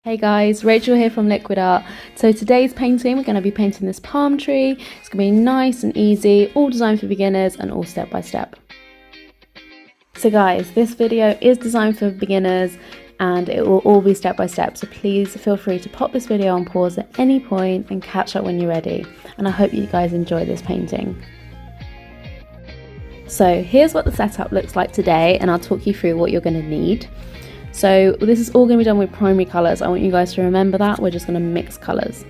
Hey guys, Rachel here from Liquid Art. So today's painting, we're going to be painting this palm tree. It's going to be nice and easy, all designed for beginners and all step by step. So guys, this video is designed for beginners and it will all be step by step. So please feel free to pop this video on pause at any point and catch up when you're ready. And I hope you guys enjoy this painting. So here's what the setup looks like today, and I'll talk you through what you're going to need. So this is all going to be done with primary colours. I want you guys to remember that. We're just going to mix colours.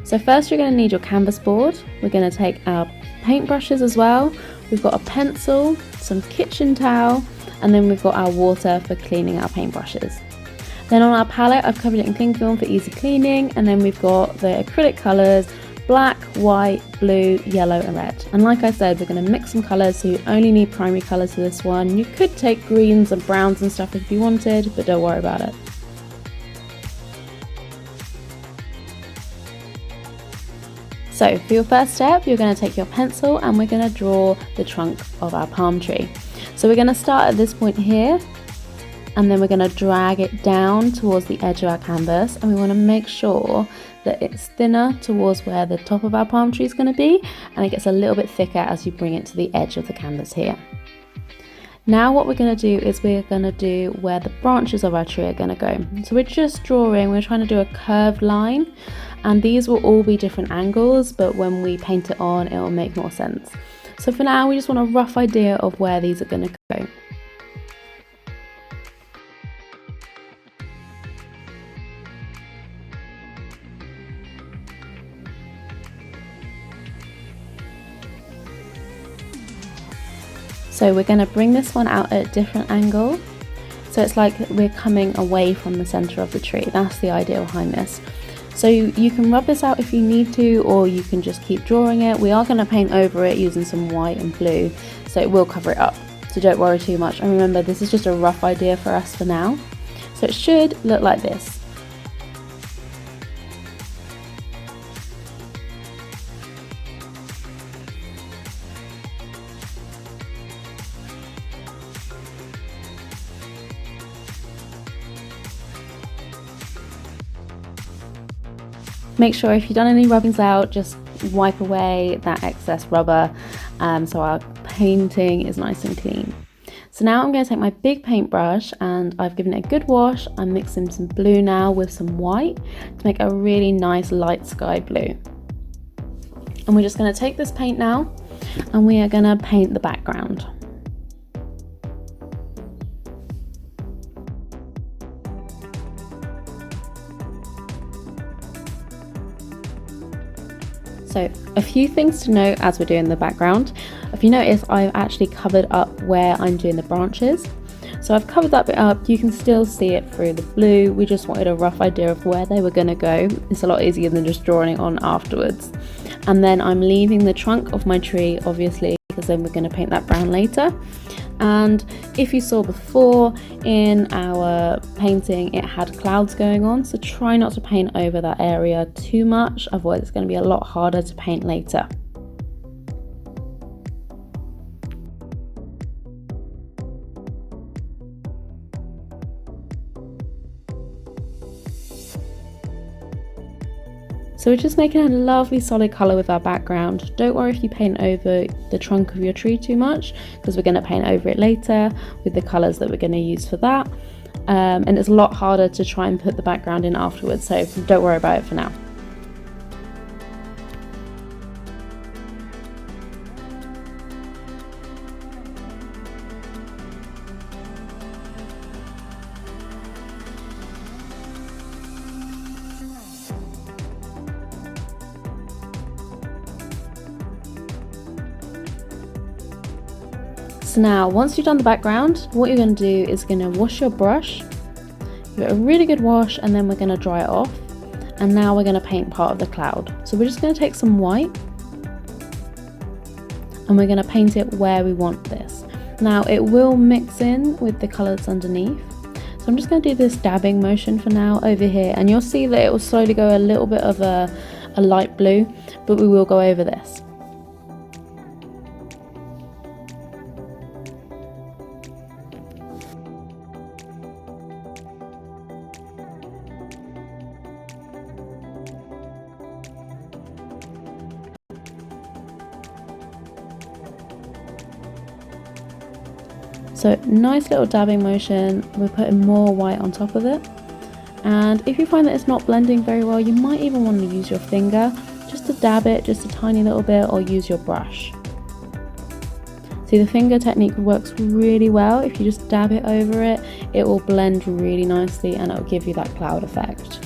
So first you're going to need your canvas board. We're going to take our paintbrushes as well. We've got a pencil, some kitchen towel, and then we've got our water for cleaning our paintbrushes. Then on our palette, I've covered it in cling film for easy cleaning, and then we've got the acrylic colours, black, white, blue, yellow and red. And like I said, we're going to mix some colours, so you only need primary colours for this one. You could take greens and browns and stuff if you wanted, but don't worry about it. So for your first step, you're going to take your pencil and we're going to draw the trunk of our palm tree. So we're going to start at this point here, and then we're going to drag it down towards the edge of our canvas, and we want to make sure that it's thinner towards where the top of our palm tree is going to be, and it gets a little bit thicker as you bring it to the edge of the canvas here. Now what we're going to do is we're going to do where the branches of our tree are going to go. So we're just drawing, we're trying to do a curved line, and these will all be different angles, but when we paint it on it will make more sense. So for now we just want a rough idea of where these are going to go. So we're going to bring this one out at a different angle. So it's like we're coming away from the center of the tree. That's the idea behind this. So you can rub this out if you need to, or you can just keep drawing it. We are going to paint over it using some white and blue, so it will cover it up. So don't worry too much. And remember, this is just a rough idea for us for now. So it should look like this. Make sure if you've done any rubbings out, just wipe away that excess rubber so our painting is nice and clean. So now I'm going to take my big paintbrush and I've given it a good wash. I'm mixing some blue now with some white to make a really nice light sky blue. And we're just going to take this paint now and we are going to paint the background. So a few things to note as we're doing the background. If you notice, I've actually covered up where I'm doing the branches. So I've covered that bit up, you can still see it through the blue. We just wanted a rough idea of where they were going to go. It's a lot easier than just drawing it on afterwards. And then I'm leaving the trunk of my tree, obviously, because then we're going to paint that brown later. And if you saw before in our painting, it had clouds going on, so try not to paint over that area too much, otherwise it's going to be a lot harder to paint later. So we're just making a lovely solid colour with our background. Don't worry if you paint over the trunk of your tree too much, because we're going to paint over it later with the colours that we're going to use for that. And it's a lot harder to try and put the background in afterwards, so don't worry about it for now. So now, once you've done the background, what you're going to do is going to wash your brush. Give it a really good wash, and then we're going to dry it off. And now we're going to paint part of the cloud. So we're just going to take some white, and we're going to paint it where we want this. Now it will mix in with the colours underneath. So I'm just going to do this dabbing motion for now over here, and you'll see that it will slowly go a little bit of a light blue, but we will go over this. So nice little dabbing motion, we're putting more white on top of it. And if you find that it's not blending very well, you might even want to use your finger just to dab it just a tiny little bit, or use your brush. See, the finger technique works really well. If you just dab it over it, it will blend really nicely and it will give you that cloud effect.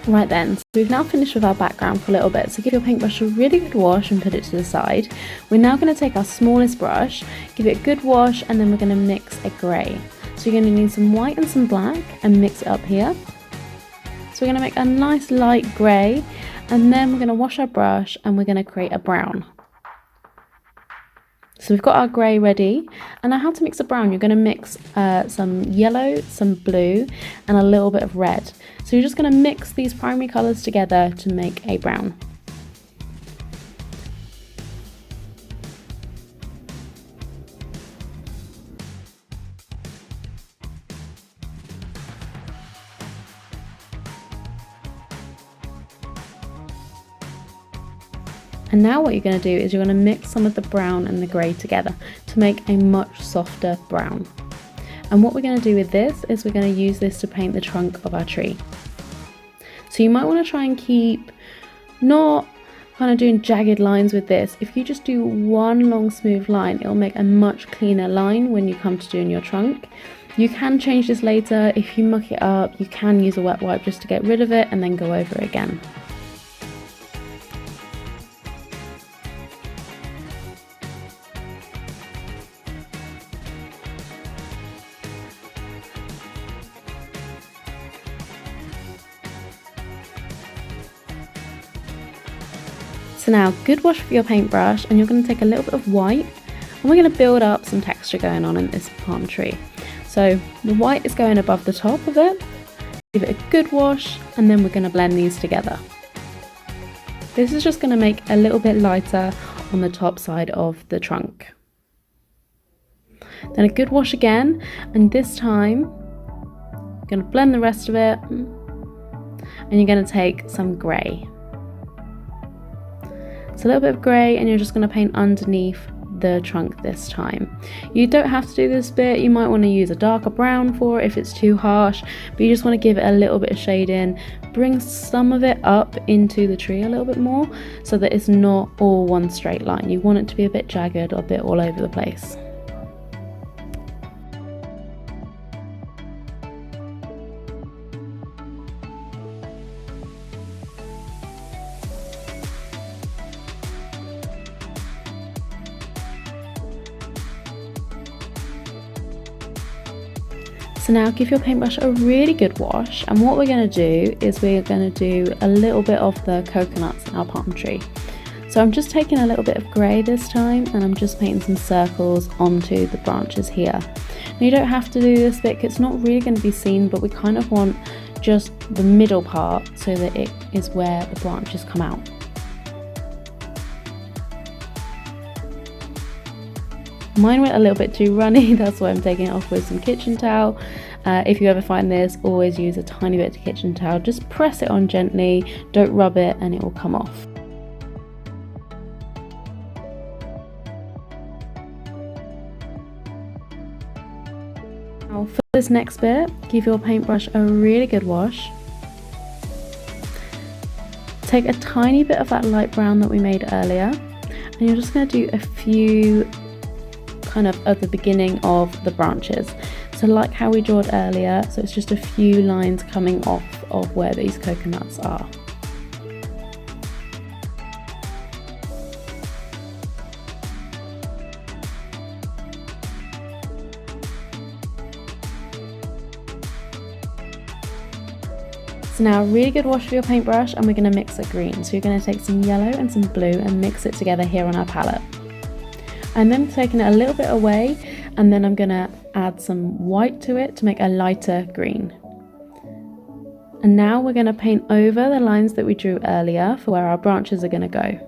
Right then, so we've now finished with our background for a little bit, so give your paintbrush a really good wash and put it to the side. We're now going to take our smallest brush, give it a good wash, and then we're going to mix a grey. So you're going to need some white and some black and mix it up here. So we're going to make a nice light grey, and then we're going to wash our brush and we're going to create a brown. So we've got our grey ready, and now how to mix a brown. You're going to mix some yellow, some blue, and a little bit of red. So you're just going to mix these primary colours together to make a brown. And now what you're going to do is you're going to mix some of the brown and the grey together to make a much softer brown. And what we're going to do with this is we're going to use this to paint the trunk of our tree. So you might want to try and keep not kind of doing jagged lines with this. If you just do one long smooth line, it'll make a much cleaner line when you come to doing your trunk. You can change this later. If you muck it up, you can use a wet wipe just to get rid of it and then go over it again. So now, good wash for your paintbrush, and you're going to take a little bit of white, and we're going to build up some texture going on in this palm tree. So the white is going above the top of it. Give it a good wash, and then we're going to blend these together. This is just going to make a little bit lighter on the top side of the trunk. Then a good wash again, and this time you're going to blend the rest of it, and you're going to take some grey. So a little bit of grey, and you're just going to paint underneath the trunk this time. You don't have to do this bit. You might want to use a darker brown for it if it's too harsh, but you just want to give it a little bit of shade in, bring some of it up into the tree a little bit more so that it's not all one straight line. You want it to be a bit jagged or a bit all over the place. So now give your paintbrush a really good wash, and what we're going to do is we're going to do a little bit of the coconuts in our palm tree. So I'm just taking a little bit of grey this time, and I'm just painting some circles onto the branches here. Now you don't have to do this bit, it's not really going to be seen, but we kind of want just the middle part so that it is where the branches come out. Mine went a little bit too runny, that's why I'm taking it off with some kitchen towel. If you ever find this, always use a tiny bit of kitchen towel. Just press it on gently, don't rub it, and it will come off. Now for this next bit, give your paintbrush a really good wash. Take a tiny bit of that light brown that we made earlier, and you're just going to do a few kind of at the beginning of the branches. So like how we drawed earlier, so it's just a few lines coming off of where these coconuts are. So now a really good wash of your paintbrush, and we're going to mix a green. So you're going to take some yellow and some blue and mix it together here on our palette. I'm then taking it a little bit away, and then I'm going to add some white to it to make a lighter green. And now we're going to paint over the lines that we drew earlier for where our branches are going to go.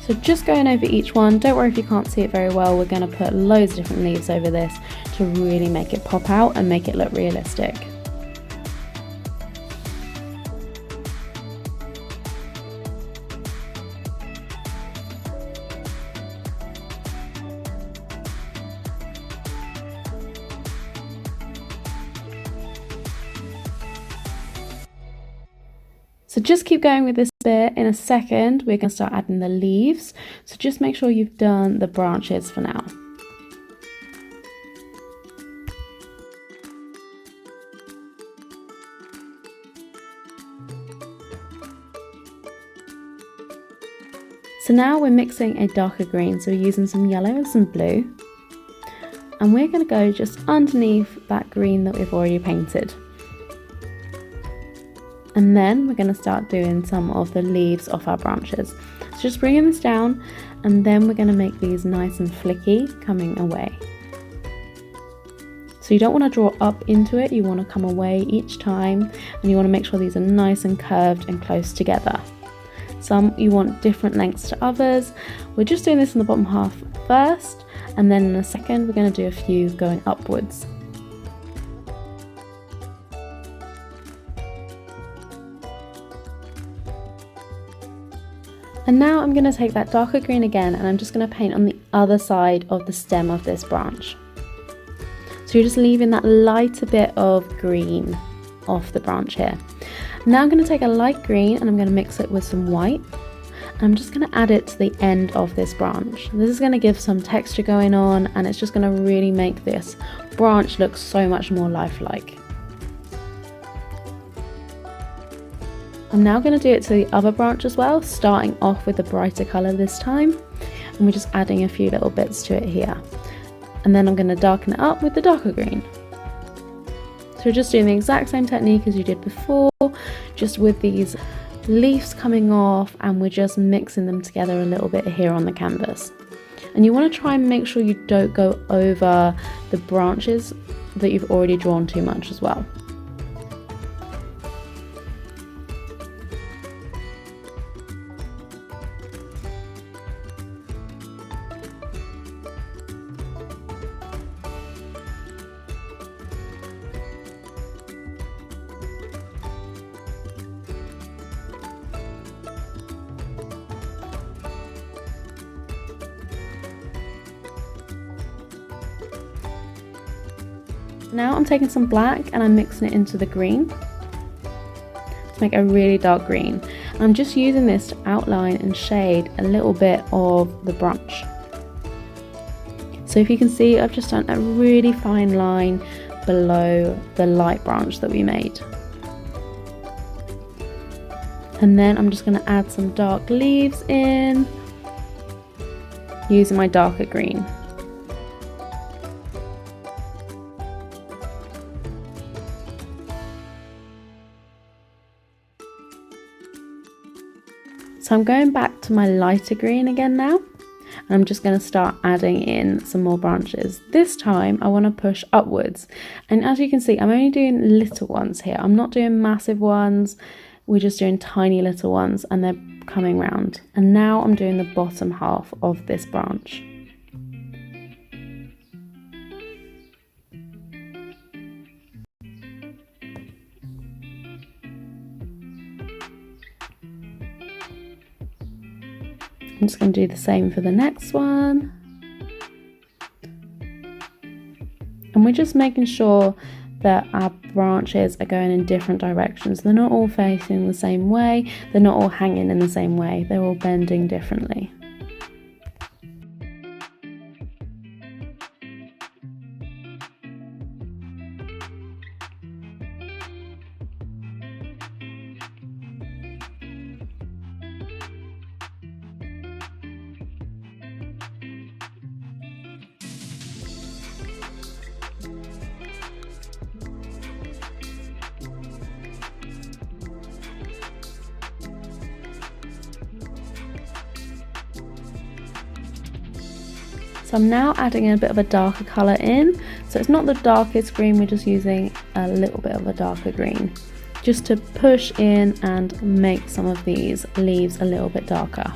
So just going over each one, don't worry if you can't see it very well, we're going to put loads of different leaves over this to really make it pop out and make it look realistic. So just keep going with this bit. In a second, we're going to start adding the leaves. So just make sure you've done the branches for now. So now we're mixing a darker green. So we're using some yellow and some blue. And we're going to go just underneath that green that we've already painted. And then we're going to start doing some of the leaves off our branches. So just bringing this down, and then we're going to make these nice and flicky coming away. So you don't want to draw up into it, you want to come away each time, and you want to make sure these are nice and curved and close together. Some you want different lengths to others. We're just doing this in the bottom half first, and then in a second we're going to do a few going upwards. And now I'm going to take that darker green again, and I'm just going to paint on the other side of the stem of this branch. So you're just leaving that lighter bit of green off the branch here. Now I'm going to take a light green and I'm going to mix it with some white. And I'm just going to add it to the end of this branch. This is going to give some texture going on, and it's just going to really make this branch look so much more lifelike. I'm now going to do it to the other branch as well, starting off with a brighter colour this time, and we're just adding a few little bits to it here. And then I'm going to darken it up with the darker green. So we're just doing the exact same technique as you did before, just with these leaves coming off, and we're just mixing them together a little bit here on the canvas. And you want to try and make sure you don't go over the branches that you've already drawn too much as well. Now I'm taking some black and I'm mixing it into the green to make a really dark green. I'm just using this to outline and shade a little bit of the branch. So if you can see, I've just done a really fine line below the light branch that we made. And then I'm just going to add some dark leaves in using my darker green. So I'm going back to my lighter green again now, and I'm just going to start adding in some more branches. This time I want to push upwards, and as you can see, I'm only doing little ones here. I'm not doing massive ones. we're just doing tiny little ones and they're coming round. And now I'm doing the bottom half of this branch. I'm just going to do the same for the next one. And we're just making sure that our branches are going in different directions. They're not all facing the same way, they're not all hanging in the same way, they're all bending differently. So I'm now adding a bit of a darker colour in. So it's not the darkest green, we're just using a little bit of a darker green, just to push in and make some of these leaves a little bit darker.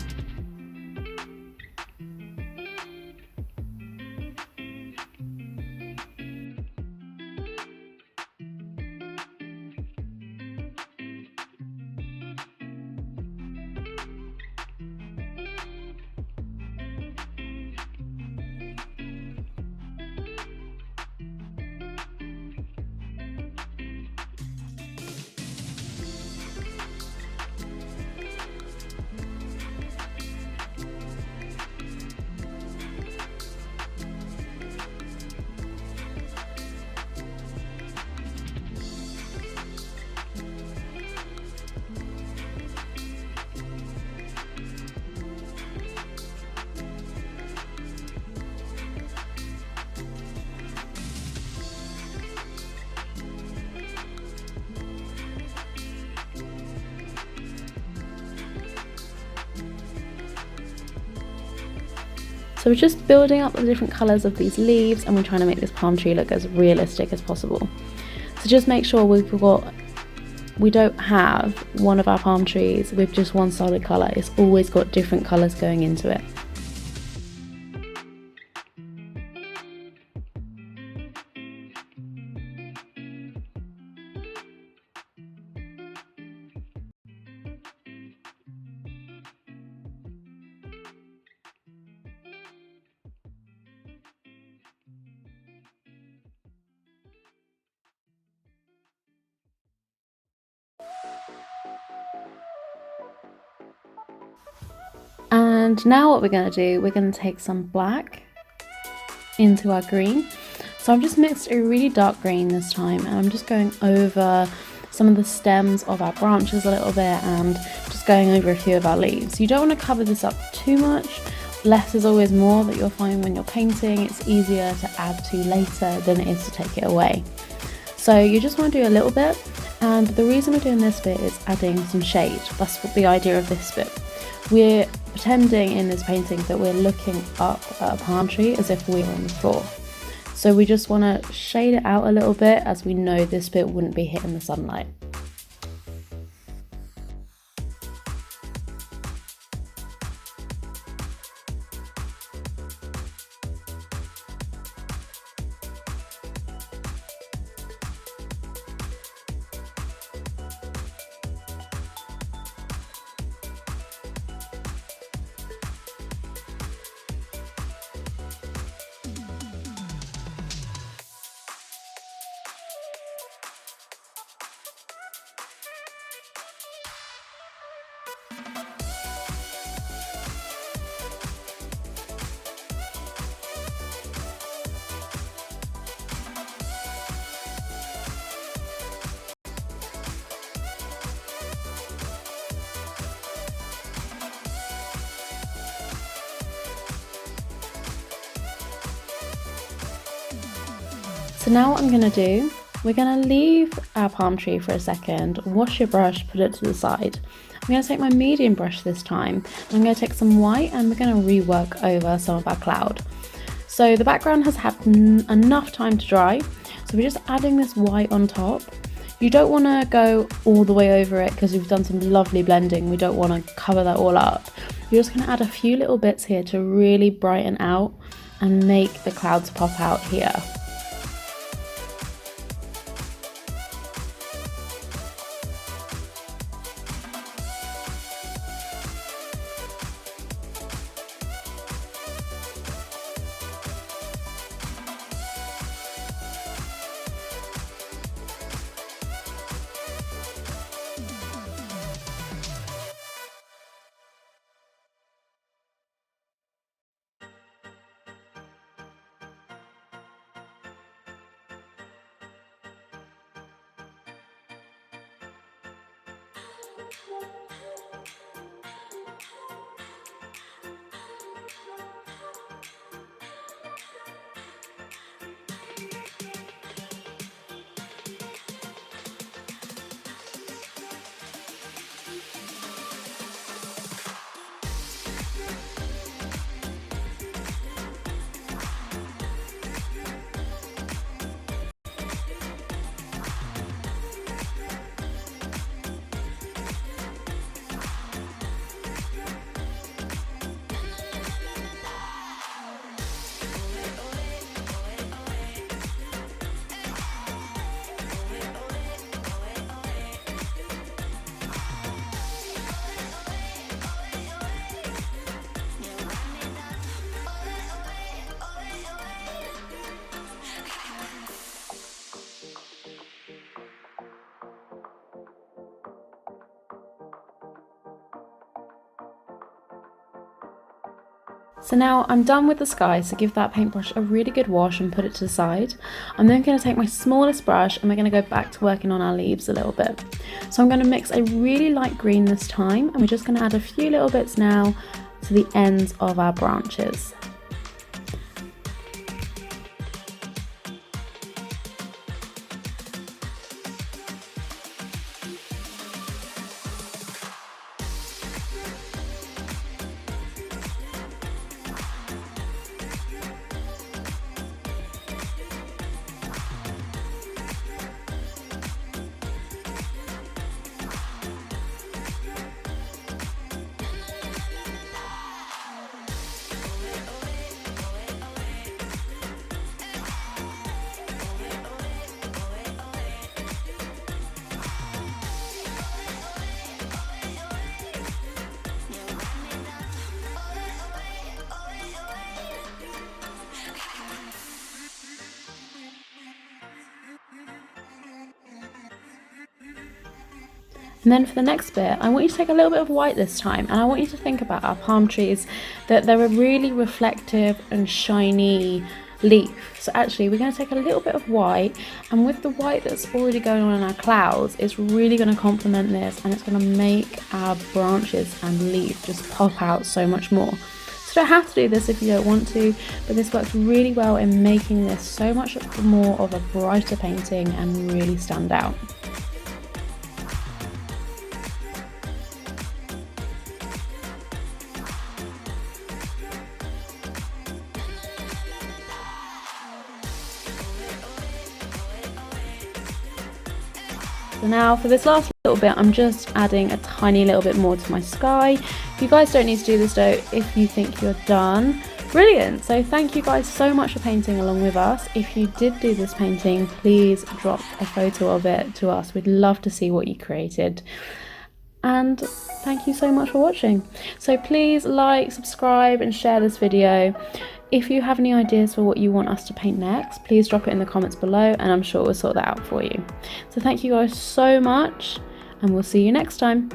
So we're just building up the different colours of these leaves, and we're trying to make this palm tree look as realistic as possible. So just make sure we don't have one of our palm trees with just one solid colour. It's always got different colours going into it. And now what we're going to do, we're going to take some black into our green. So I've just mixed a really dark green this time, and I'm just going over some of the stems of our branches a little bit and just going over a few of our leaves. You don't want to cover this up too much. Less is always more, that you'll find when you're painting. It's easier to add to later than it is to take it away. So you just want to do a little bit, and the reason we're doing this bit is adding some shade. That's what the idea of this bit. We're pretending in this painting that we're looking up at a palm tree as if we were on the floor. So we just want to shade it out a little bit, as we know this bit wouldn't be hitting the sunlight. So now what I'm going to do, we're going to leave our palm tree for a second, wash your brush, put it to the side. I'm going to take my medium brush this time. I'm going to take some white and we're going to rework over some of our cloud. So the background has had enough time to dry, so we're just adding this white on top. You don't want to go all the way over it because we've done some lovely blending. We don't want to cover that all up. You're just going to add a few little bits here to really brighten out and make the clouds pop out here. So now I'm done with the sky, so give that paintbrush a really good wash and put it to the side. I'm then going to take my smallest brush and we're going to go back to working on our leaves a little bit. So I'm going to mix a really light green this time, and we're just going to add a few little bits now to the ends of our branches. And then for the next bit, I want you to take a little bit of white this time, and I want you to think about our palm trees, that they're a really reflective and shiny leaf. So actually we're going to take a little bit of white, and with the white that's already going on in our clouds, it's really going to complement this, and it's going to make our branches and leaf just pop out so much more. So you don't have to do this if you don't want to, but this works really well in making this so much more of a brighter painting and really stand out. So now for this last little bit, I'm just adding a tiny little bit more to my sky. You guys don't need to do this though if you think you're done. Brilliant! So thank you guys so much for painting along with us. If you did do this painting, please drop a photo of it to us. We'd love to see what you created. And thank you so much for watching. So please like, subscribe and share this video. If you have any ideas for what you want us to paint next, please drop it in the comments below and I'm sure we'll sort that out for you. So thank you guys so much, and we'll see you next time.